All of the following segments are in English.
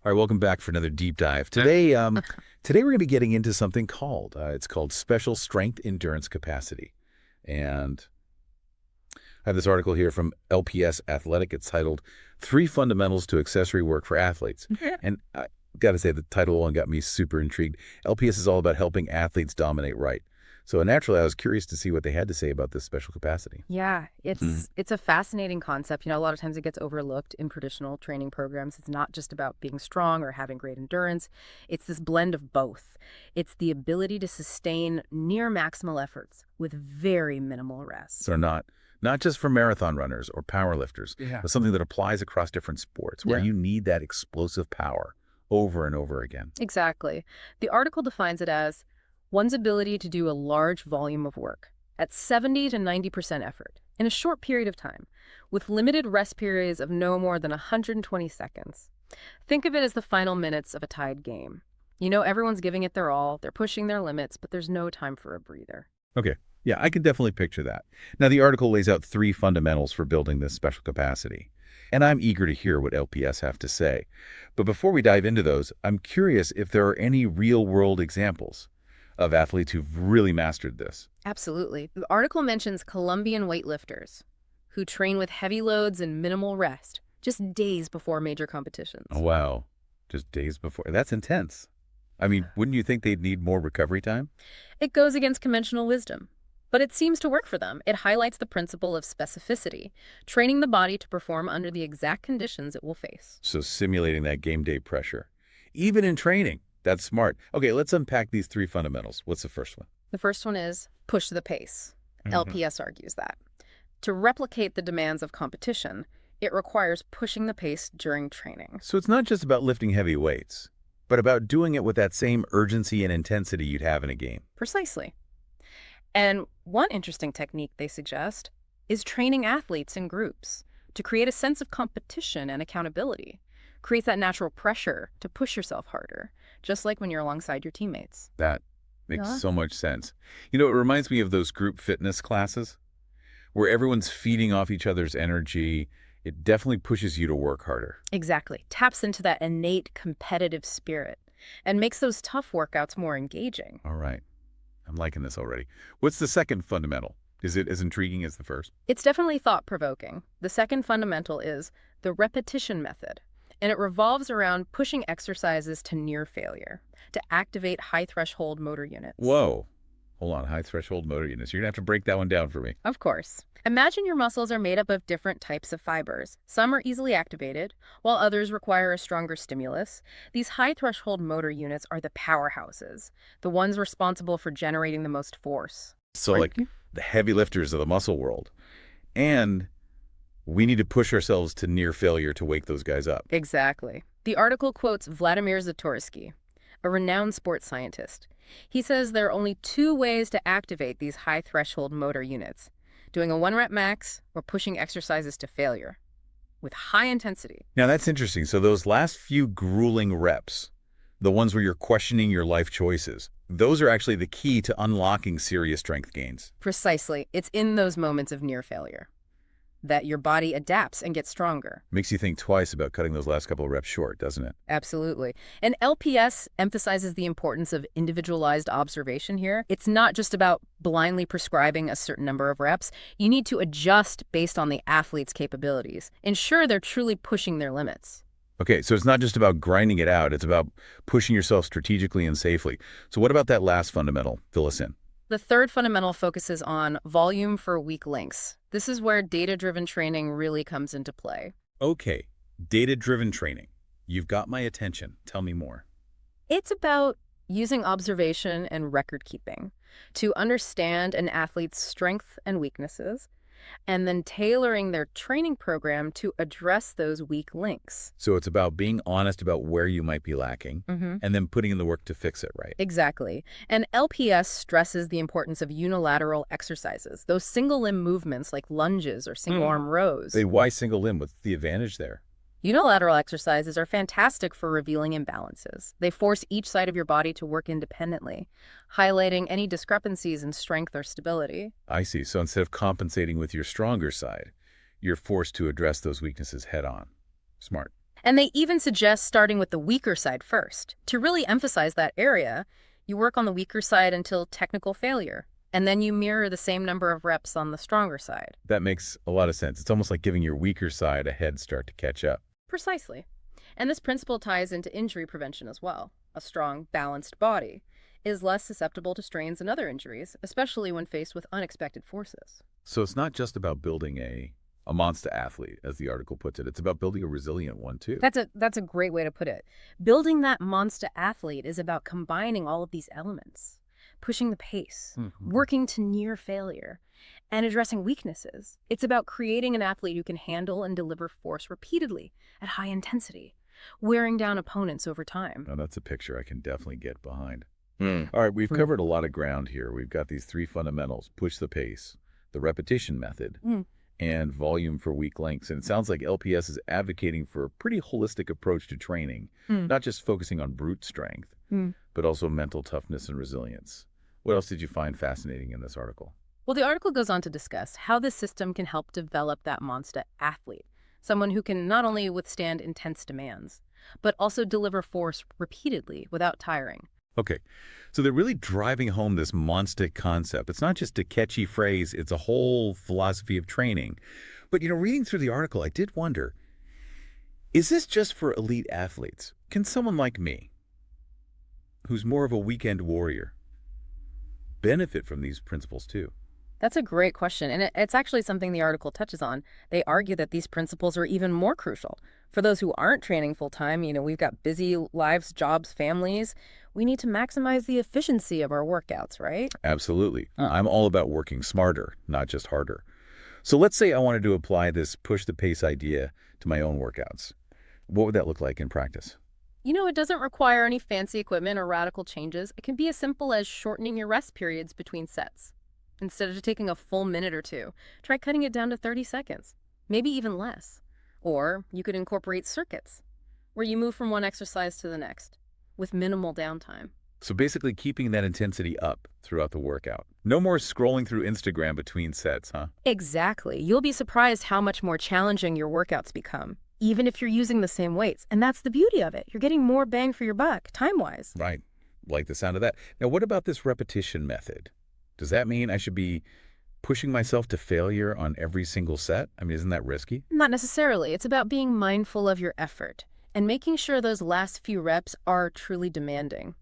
All right, welcome back for another deep dive. Today we're going to be getting into something it's called special strength endurance capacity. And I have this article here from LPS Athletic. It's titled Three Fundamentals to Accessory Work for Athletes. And I got to say, the title alone got me super intrigued. LPS is all about helping athletes dominate right. So naturally, I was curious to see what they had to say about this special capacity. Yeah, it's a fascinating concept. A lot of times it gets overlooked in traditional training programs. It's not just about being strong or having great endurance. It's this blend of both. It's the ability to sustain near maximal efforts with very minimal rest. So not just for marathon runners or powerlifters, but something that applies across different sports where you need that explosive power over and over again. Exactly. The article defines it as one's ability to do a large volume of work at 70 to 90% effort in a short period of time, with limited rest periods of no more than 120 seconds. Think of it as the final minutes of a tied game. Everyone's giving it their all, they're pushing their limits, but there's no time for a breather. Okay. Yeah, I can definitely picture that. Now, the article lays out three fundamentals for building this special capacity, and I'm eager to hear what LPS have to say. But before we dive into those, I'm curious if there are any real-world examples of athletes who've really mastered this. Absolutely. The article mentions Colombian weightlifters who train with heavy loads and minimal rest, just days before major competitions. Oh, wow. Just days before. That's intense. I mean, wouldn't you think they'd need more recovery time? It goes against conventional wisdom, but it seems to work for them. It highlights the principle of specificity, training the body to perform under the exact conditions it will face. So simulating that game day pressure, even in training. That's smart. Okay, let's unpack these three fundamentals. What's the first one? The first one is push the pace. LPS argues that. To replicate the demands of competition, it requires pushing the pace during training. So it's not just about lifting heavy weights, but about doing it with that same urgency and intensity you'd have in a game. Precisely. And one interesting technique they suggest is training athletes in groups to create a sense of competition and accountability. Creates that natural pressure to push yourself harder, just like when you're alongside your teammates. That makes so much sense. It reminds me of those group fitness classes where everyone's feeding off each other's energy. It definitely pushes you to work harder. Exactly. Taps into that innate competitive spirit and makes those tough workouts more engaging. All right. I'm liking this already. What's the second fundamental? Is it as intriguing as the first? It's definitely thought-provoking. The second fundamental is the repetition method. And it revolves around pushing exercises to near failure, to activate high-threshold motor units. Whoa. Hold on, high-threshold motor units. You're going to have to break that one down for me. Of course. Imagine your muscles are made up of different types of fibers. Some are easily activated, while others require a stronger stimulus. These high-threshold motor units are the powerhouses, the ones responsible for generating the most force. So like the heavy lifters of the muscle world. And we need to push ourselves to near failure to wake those guys up. Exactly. The article quotes Vladimir Zatorsky, a renowned sports scientist. He says there are only two ways to activate these high-threshold motor units, doing a 1-rep max or pushing exercises to failure with high intensity. Now, that's interesting. So those last few grueling reps, the ones where you're questioning your life choices, those are actually the key to unlocking serious strength gains. Precisely. It's in those moments of near failure that your body adapts and gets stronger. Makes you think twice about cutting those last couple of reps short, doesn't it? Absolutely. And LPS emphasizes the importance of individualized observation here. It's not just about blindly prescribing a certain number of reps. You need to adjust based on the athlete's capabilities. Ensure they're truly pushing their limits. Okay, so it's not just about grinding it out. It's about pushing yourself strategically and safely. So what about that last fundamental? Fill us in. The third fundamental focuses on volume for weak links. This is where data-driven training really comes into play. Okay, data-driven training. You've got my attention. Tell me more. It's about using observation and record keeping to understand an athlete's strengths and weaknesses, and then tailoring their training program to address those weak links. So it's about being honest about where you might be lacking and then putting in the work to fix it, right? Exactly. And LPS stresses the importance of unilateral exercises, those single limb movements like lunges or single arm rows. Why single limb? What's the advantage there? Unilateral exercises are fantastic for revealing imbalances. They force each side of your body to work independently, highlighting any discrepancies in strength or stability. I see. So instead of compensating with your stronger side, you're forced to address those weaknesses head on. Smart. And they even suggest starting with the weaker side first. To really emphasize that area, you work on the weaker side until technical failure, and then you mirror the same number of reps on the stronger side. That makes a lot of sense. It's almost like giving your weaker side a head start to catch up. Precisely. And this principle ties into injury prevention as well. A strong, balanced body is less susceptible to strains and other injuries, especially when faced with unexpected forces. So it's not just about building a MONSTA athlete, as the article puts it. It's about building a resilient one, too. That's a great way to put it. Building that MONSTA athlete is about combining all of these elements, pushing the pace, working to near failure, and addressing weaknesses. It's about creating an athlete who can handle and deliver force repeatedly at high intensity, wearing down opponents over time. Now, that's a picture I can definitely get behind. All right, we've covered a lot of ground here. We've got these three fundamentals: push the pace, the repetition method, and volume for weak links. And it sounds like LPS is advocating for a pretty holistic approach to training, not just focusing on brute strength, but also mental toughness and resilience. What else did you find fascinating in this article? Well, the article goes on to discuss how this system can help develop that MONSTA athlete, someone who can not only withstand intense demands, but also deliver force repeatedly without tiring. Okay, so they're really driving home this MONSTA concept. It's not just a catchy phrase, it's a whole philosophy of training. But, reading through the article, I did wonder, is this just for elite athletes? Can someone like me, who's more of a weekend warrior, benefit from these principles too? That's a great question, and it's actually something the article touches on. They argue that these principles are even more crucial. For those who aren't training full-time, we've got busy lives, jobs, families. We need to maximize the efficiency of our workouts, right? Absolutely. I'm all about working smarter, not just harder. So let's say I wanted to apply this push the pace idea to my own workouts. What would that look like in practice? It doesn't require any fancy equipment or radical changes. It can be as simple as shortening your rest periods between sets. Instead of taking a full minute or two, try cutting it down to 30 seconds, maybe even less. Or you could incorporate circuits, where you move from one exercise to the next, with minimal downtime. So basically keeping that intensity up throughout the workout. No more scrolling through Instagram between sets, huh? Exactly. You'll be surprised how much more challenging your workouts become, even if you're using the same weights. And that's the beauty of it. You're getting more bang for your buck, time-wise. Right. Like the sound of that. Now, what about this repetition method? Does that mean I should be pushing myself to failure on every single set? I mean, isn't that risky? Not necessarily. It's about being mindful of your effort and making sure those last few reps are truly demanding.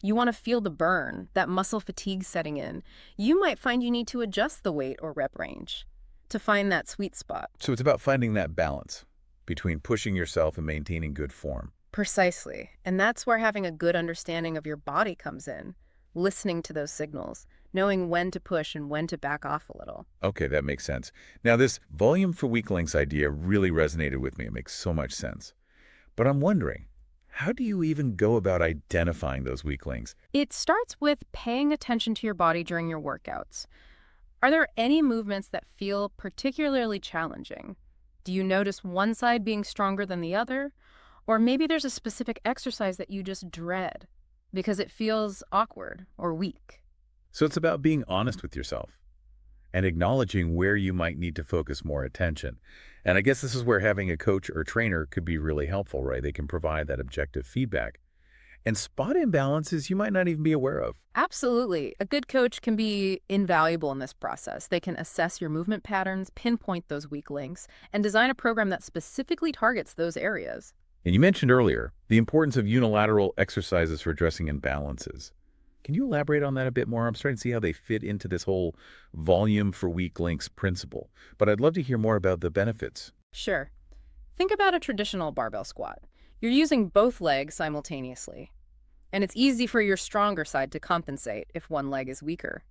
You want to feel the burn, that muscle fatigue setting in. You might find you need to adjust the weight or rep range to find that sweet spot. So it's about finding that balance between pushing yourself and maintaining good form. Precisely. And that's where having a good understanding of your body comes in. Listening to those signals, knowing when to push and when to back off a little. Okay, that makes sense. Now, this volume for weak links idea really resonated with me. It makes so much sense. But I'm wondering, how do you even go about identifying those weak links? It starts with paying attention to your body during your workouts. Are there any movements that feel particularly challenging? Do you notice one side being stronger than the other? Or maybe there's a specific exercise that you just dread because it feels awkward or weak. So it's about being honest with yourself and acknowledging where you might need to focus more attention. And I guess this is where having a coach or trainer could be really helpful, right? They can provide that objective feedback and spot imbalances you might not even be aware of. Absolutely. A good coach can be invaluable in this process. They can assess your movement patterns, pinpoint those weak links, and design a program that specifically targets those areas. And you mentioned earlier the importance of unilateral exercises for addressing imbalances. Can you elaborate on that a bit more? I'm starting to see how they fit into this whole volume for weak links principle, but I'd love to hear more about the benefits. Sure. Think about a traditional barbell squat. You're using both legs simultaneously, and it's easy for your stronger side to compensate if one leg is weaker.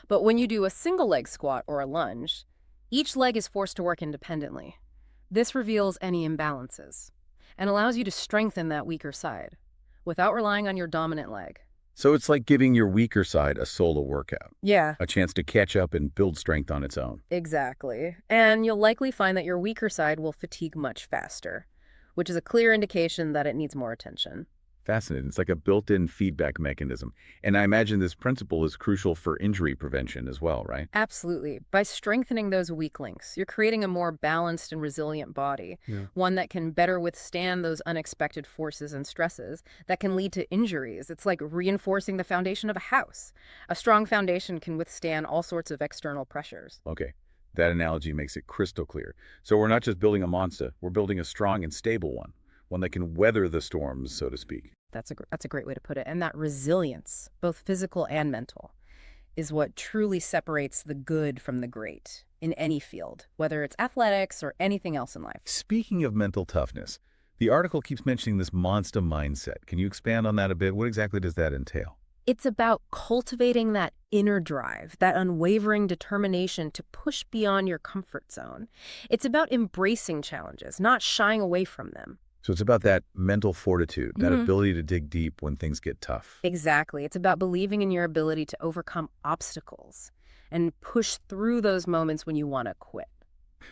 But when you do a single leg squat or a lunge, each leg is forced to work independently. This reveals any imbalances and allows you to strengthen that weaker side without relying on your dominant leg. So it's like giving your weaker side a solo workout, Yeah, a chance to catch up and build strength on its own. exactly. And you'll likely find that your weaker side will fatigue much faster, which is a clear indication that it needs more attention. Fascinating. It's like a built-in feedback mechanism. And I imagine this principle is crucial for injury prevention as well, right? Absolutely. By strengthening those weak links, you're creating a more balanced and resilient body, Yeah. one that can better withstand those unexpected forces and stresses that can lead to injuries. It's like reinforcing the foundation of a house. A strong foundation can withstand all sorts of external pressures. Okay. That analogy makes it crystal clear. So we're not just building a monster, we're building a strong and stable one that can weather the storms, so to speak. That's a great way to put it. And that resilience, both physical and mental, is what truly separates the good from the great in any field, whether it's athletics or anything else in life. Speaking of mental toughness, the article keeps mentioning this MONSTA mindset. Can you expand on that a bit? What exactly does that entail? It's about cultivating that inner drive, that unwavering determination to push beyond your comfort zone. It's about embracing challenges, not shying away from them. So it's about that mental fortitude, that Mhm. ability to dig deep when things get tough. Exactly. It's about believing in your ability to overcome obstacles and push through those moments when you want to quit.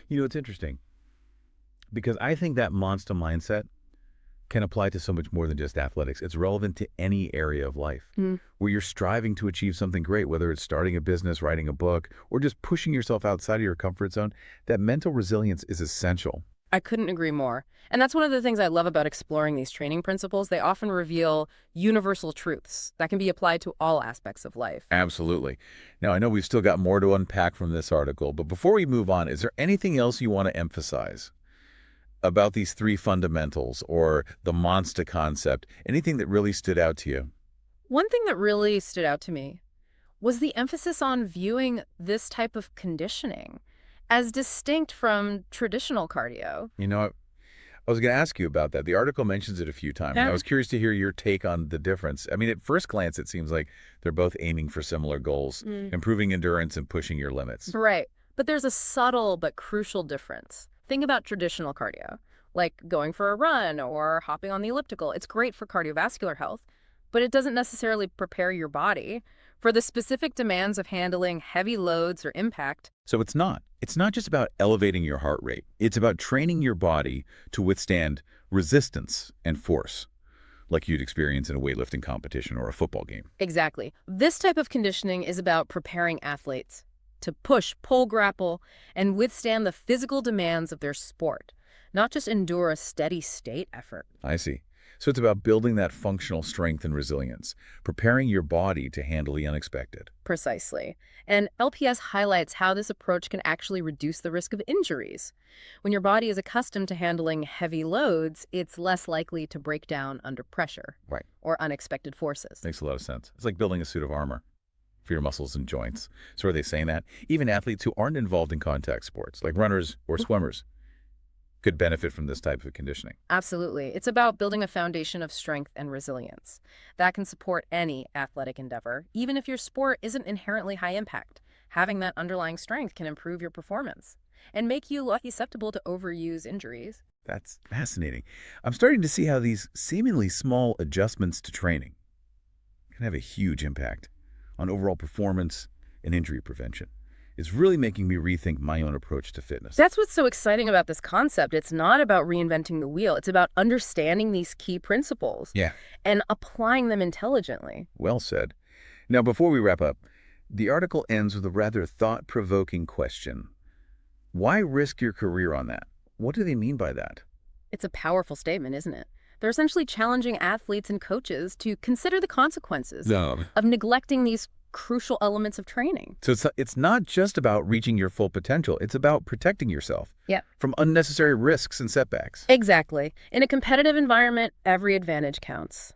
It's interesting because I think that monster mindset can apply to so much more than just athletics. It's relevant to any area of life Mm. where you're striving to achieve something great, whether it's starting a business, writing a book, or just pushing yourself outside of your comfort zone. That mental resilience is essential. I couldn't agree more. And that's one of the things I love about exploring these training principles. They often reveal universal truths that can be applied to all aspects of life. Absolutely. Now, I know we've still got more to unpack from this article, but before we move on, is there anything else you want to emphasize about these three fundamentals or the monster concept? Anything that really stood out to you? One thing that really stood out to me was the emphasis on viewing this type of conditioning as distinct from traditional cardio. I was going to ask you about that. The article mentions it a few times, and I Yeah. was curious to hear your take on the difference. I mean, at first glance, it seems like they're both aiming for similar goals, Mm. improving endurance and pushing your limits. Right. But there's a subtle but crucial difference. Think about traditional cardio, like going for a run or hopping on the elliptical. It's great for cardiovascular health, but it doesn't necessarily prepare your body for the specific demands of handling heavy loads or impact. So it's not. It's not just about elevating your heart rate. It's about training your body to withstand resistance and force, like you'd experience in a weightlifting competition or a football game. Exactly. This type of conditioning is about preparing athletes to push, pull, grapple, and withstand the physical demands of their sport, not just endure a steady state effort. I see. So it's about building that functional strength and resilience, preparing your body to handle the unexpected. Precisely. And LPS highlights how this approach can actually reduce the risk of injuries. When your body is accustomed to handling heavy loads, it's less likely to break down under pressure Right. or unexpected forces. Makes a lot of sense. It's like building a suit of armor for your muscles and joints. So are they saying that? Even athletes who aren't involved in contact sports, like runners or swimmers, could benefit from this type of conditioning. Absolutely. It's about building a foundation of strength and resilience that can support any athletic endeavor, even if your sport isn't inherently high impact. Having that underlying strength can improve your performance and make you less susceptible to overuse injuries. That's fascinating. I'm starting to see how these seemingly small adjustments to training can have a huge impact on overall performance and injury prevention. It's really making me rethink my own approach to fitness. That's what's so exciting about this concept. It's not about reinventing the wheel. It's about understanding these key principles Yeah, and applying them intelligently. well said. Now, before we wrap up, the article ends with a rather thought-provoking question. Why risk your career on that? What do they mean by that? It's a powerful statement, isn't it? They're essentially challenging athletes and coaches to consider the consequences No. of neglecting these crucial elements of training. So it's not just about reaching your full potential. It's about protecting yourself Yeah. from unnecessary risks and setbacks. Exactly. In a competitive environment, every advantage counts.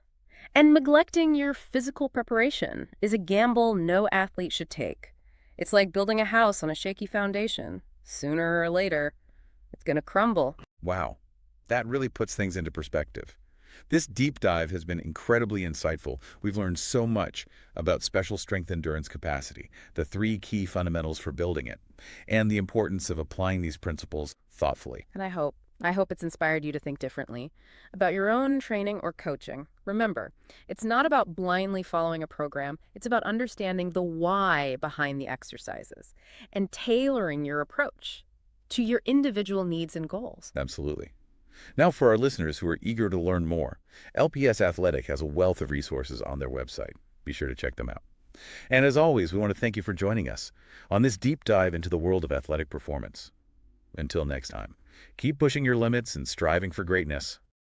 And neglecting your physical preparation is a gamble no athlete should take. It's like building a house on a shaky foundation. Sooner or later, it's going to crumble. Wow, that really puts things into perspective. This deep dive has been incredibly insightful. We've learned so much about special strength endurance capacity, the three key fundamentals for building it, and the importance of applying these principles thoughtfully. And I hope it's inspired you to think differently about your own training or coaching. Remember, it's not about blindly following a program. It's about understanding the why behind the exercises and tailoring your approach to your individual needs and goals. Absolutely. Now for our listeners who are eager to learn more, LPS Athletic has a wealth of resources on their website. Be sure to check them out. And as always, we want to thank you for joining us on this deep dive into the world of athletic performance. Until next time, keep pushing your limits and striving for greatness.